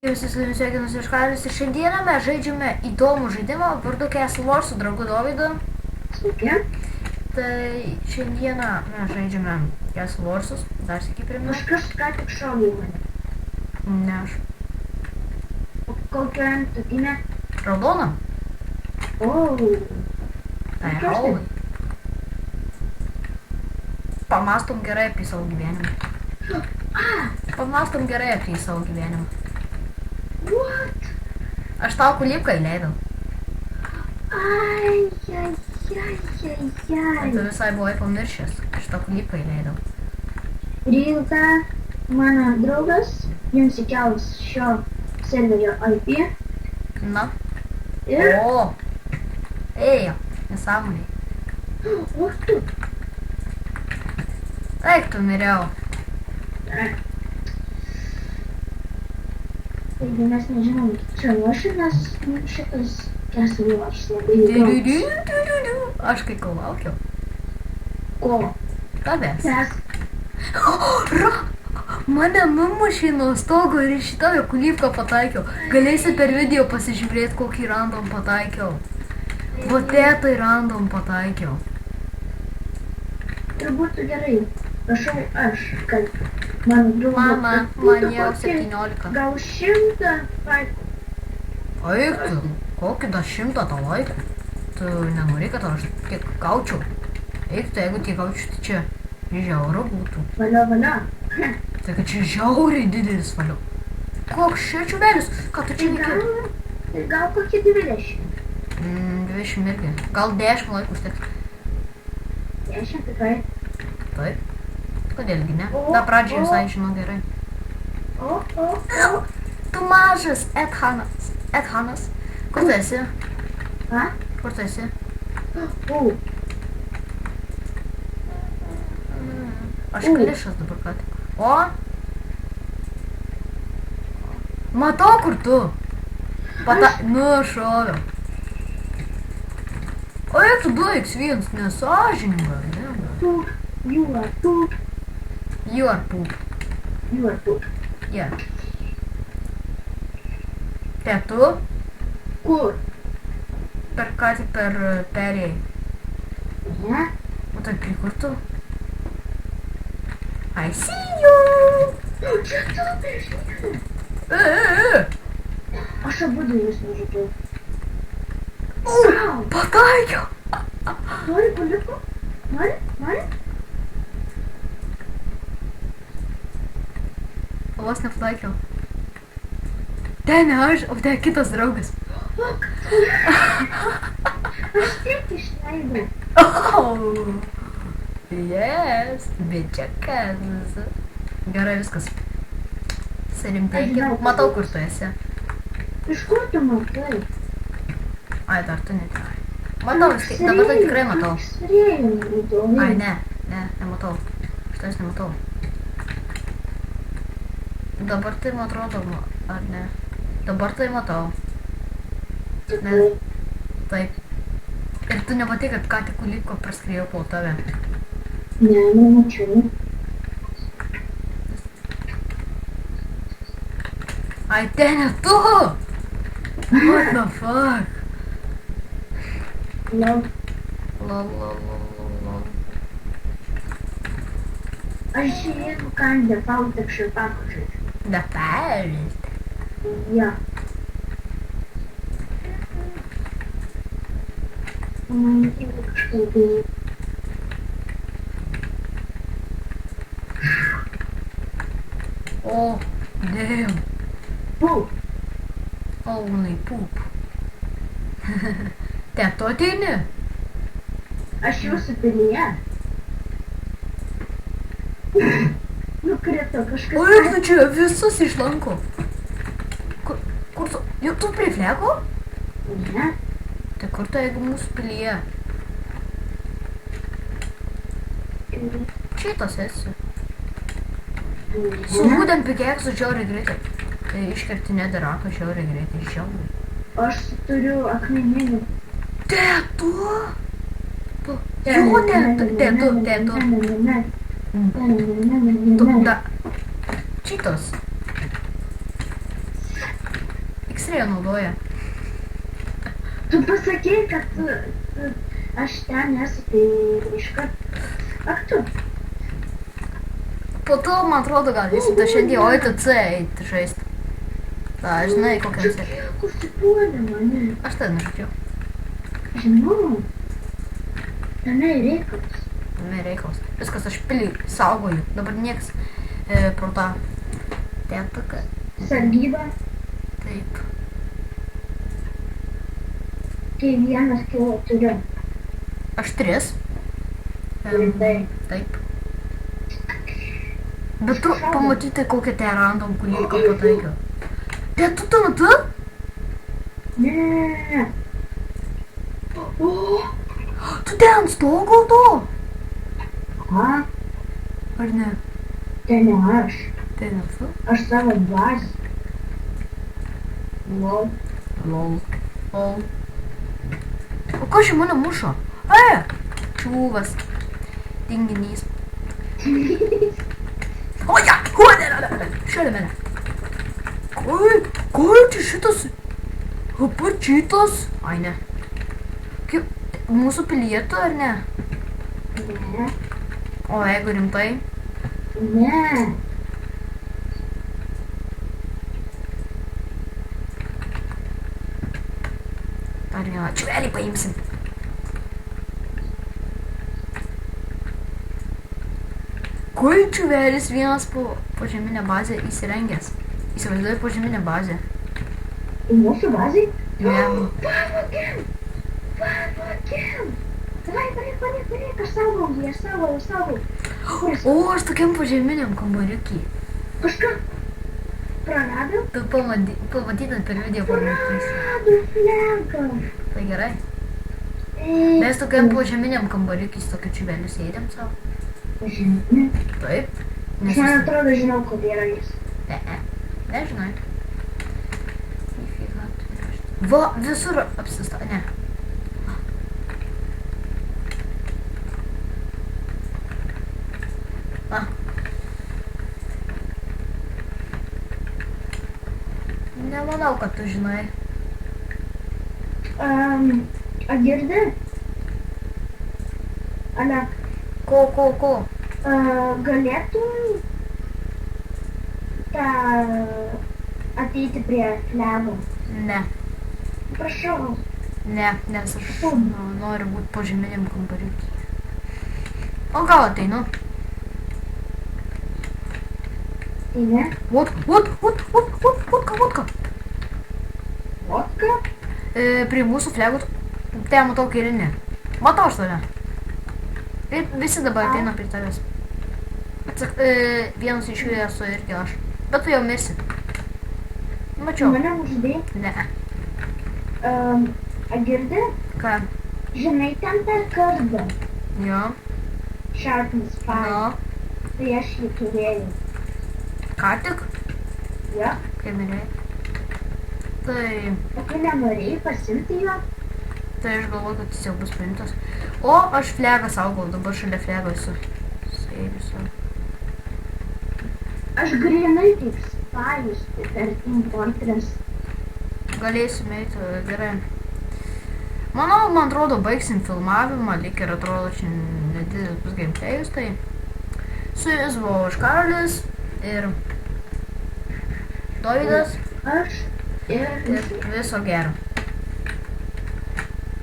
Visi sveikinus iš Karis ir šiandieną mes žaidžiame įdomų žaidimą vardu Castle Wars su draugu Dovydu. Sveiki. Tai šiandieną mes žaidžiame Castle Warsus, dar sėki primenu. Kažkas ką tik šaudė mane. Ne aš. O kokia antukinė? Raudona? O. Tai Kas raudai. Pamastom gerai apie savo gyvenimą. Pamastom gerai apie savo gyvenimą. What? Aš tau kulipką įleidau. Ai. Tu visai buvai pamiršęs. Aš tau kulipką įleidau. Rilta, mano draugas, jums įkels šio serverio IP. Na. Ir... O. Ėjo. Nesąmoniai. O tu. Eik tu miriau. Taigi mes nežinom, čia ruošiamės, šitas Castle Wars labai įdomus. Aš kai ko laukiau. Ko? Tavęs. Mes... Mane numušė nuo stogo ir iš šitą kulipką pataikiau. Galėsi per video pasižiūrėti, kokį random pataikiau. Votetai random pataikiau. Ir būtų gerai. Prašau aš, kad mano draugo... Mama, man jau 17. Gal 100 laikų. Eik tu, kokį dar 100 tą laiką? Tu nenori, kad aš tiek gaučiau? Eik tu, jeigu tiek gaučiau, tai čia žiauru būtų. Valia. Tai kad čia žiauriai didelis valio. Koks čia čiuvelis? Ką tu čia veiki? Gal kokie 20. 20 irgi. Gal 10 laikų užteks. 10 tikrai. Taip. Kodėlgi ne? Da pradžiai visai žinau gerai. O. Tu mažas, Edhanas. Kur tu esi? Ką? Kur tu esi? O. Aš klišas dabar ką tik. O? Matau, kur tu. Nušoviau. O jeigu tu 2x1 nesąžininga, ne? You are poop. You are poop. You are poop. Yeah. Te tu? Kur? Per ką tik perėjai. Ne? O tai prie kur tu? I see you! Čia tu prieš mane. Aš abudu jūs nužudžiau. Pataikiau! Nori kuliuko? Nori? Vos nepataikiau. Ten ne aš, o ten kitas draugas. Aš tiek išleidau. Oh! Yes! Bičiakas. Gerai viskas. Sarimtėki. Matau, kur tu esi. Iš kur tu matai? Ai, dar tu netikrai. Matau, dabar tai tikrai matau. Ai, ne, nematau. Šitais nematau. Dabar tai man atrodo, ar ne? Dabar tai matau. Ne, taip. Ir tu nematai, kad ką tik kulipko praskrėjo po tave. Ne, nemačiau. Ai, ten ne tu! What the fuck? Lol. Aš jeigu kandę pau tik šilpako žaidžiu. Da perėst. Ja. Man reikia kažkaip tai... Oh, damn. Pup. Only poop. Te tu ateini? Aš jūsų pilyje. Nukrito kažkas. O ir tu čia visus išlanko. Kur tu? Juk tu prie flego? Ne. Tai kur tu, jeigu mūsų pilyje? Šitas esi. Su būtent pikėksu žiauriai greitai. Tai iškerti nedaraką žiauriai greitai. Žiauriai. Aš turiu akmeninių. Te tu? Jo, te tu. Tu, da. Šitas. X-ray naudoja. Tu pasakei, kad aš ten esu, tai iškart. Ak tu? Po to, man atrodo, gal jis da šiandien OITC eiti žaisti. Ta, žinai, kokią Čia vis. kiek užsipuolė mane. Aš tai nežaidžiau. Žinau. Tame ir reikalas. Nereikalas. Viskas, aš pilį saugoju. Dabar nieks pro tą tėtaką. Sargyba, Taip. tai vienas kilo turiu. Aš 3. Rimtai. Taip. Bet tu pamatyti, kokią te random kuliką pataikiau. Tai tu tuo metu? Ne. O, Tu ten ant stogo to? ką? Ar ne? Tai ne aš. Tai ne tu? Aš savo bazę. Lol. Lol. Lol. O ką čia mane mušo? Čiūvas. Tinginys. O ja! Šalia mane. Ką čia šitas? Apačytas? Ai ne. Kaip mūsų pilietų ar ne? Ne. O jeigu rimtai? Ne. Dar vieną čiuvelį paimsim. Kur čiuvelis vienas po žeminę bazę įsirengęs? Įsivaizduoju po žeminę bazę. Į mūsų bazį? Ne. Pavogėm! Pavogėm! Davai, varyk, aš saugau jį, aš saugau. Kuris? O, aš tokiam po žeminiam kambariukį. Kažką praradau? Tu pamatytum per video pamatysi. Praradau flegą. Tai gerai. Mes tokiam po žeminiam kambariukį su tokiu čiuveliu sėdėm savo. Žinai. Taip. Aš man atrodo, žinau, kur yra jis. Nežinai. Va, visur apsista, ne. Va. Nemanau, kad tu žinai. A girdi? Ale, Ko? galėtum ateiti prie flego? Ne. Prašau. Ne, nes aš noriu būti po žeminiam kambariukį. O gal ateinu? Tai ne? Vodka. Vodka? Prie mūsų flegų, tai matau kirinį. Matau aš tave. Ir visi dabar ateina prie tavęs. Vienas iš jų esu irgi aš. Bet tu jau mirsi. Mačiau. Mane uždėjai? Ne. A girdi? Ką? Žinai, ten tą kardą. Jo. Sharpness 5. Jo. Tai aš jį turėjau. Ką tik? Jo. Kaip norėjai. Tai O tu nenorėjai pasimti jo? aš galvoju, kad jis jau bus paimtas. O, aš flegą saugau, dabar šalia flego esu. Sėdžiu. Aš grinai kaip spajus per Team Fortress. Galėsim eiti, gerai. Manau, man atrodo, baigsim filmavimą, lyg ir atrodo, čia nedidelis bus gameplayus, tai su jumis buvo aš Karolis ir Dovydas Aš ir ir viso gero.